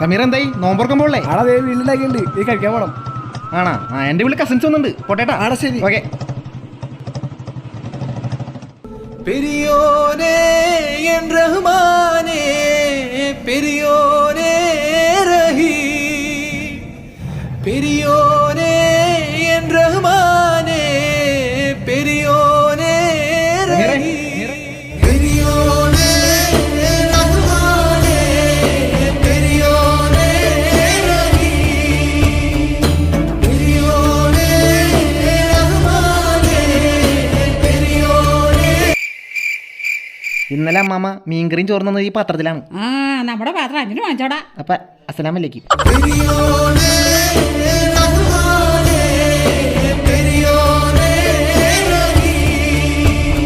സമീർ എന്തായി നോമ്പറക്കം പോളേ? ആളെ വീട്ടിലുണ്ടാക്കിണ്ട്, നീ കഴിക്കാൻ പോണം. ആണാ? എൻ്റെ വീട്ടിൽ കസിൻസ് വന്നുണ്ട്, പോട്ടേട്ടാ. ആടാ ശരി. ഓക്കെ. പെരിയോനേ എൻ റഹ്മാനേ, പെരിയോനേ റഹീം, പെരിയോനേ എൻ റഹ്മാനേ, പെരിയോനേ റഹീം, പെരിയോനേ റഹ്മാനേ, പെരിയോനേ റഹീം, പെരിയോനേ റഹ്മാനേ, പെരിയോനേ. ഇന്നലെ അമ്മാമ്മ മീൻകറിയും ചോർന്നത് ഈ പാത്രത്തിലാണ്. നമ്മുടെ പാത്രം അഞ്ചിന് വാങ്ങിച്ചോടാ. അപ്പൊ അസ്സലാമു അലൈക്കും. പെരിയോനേ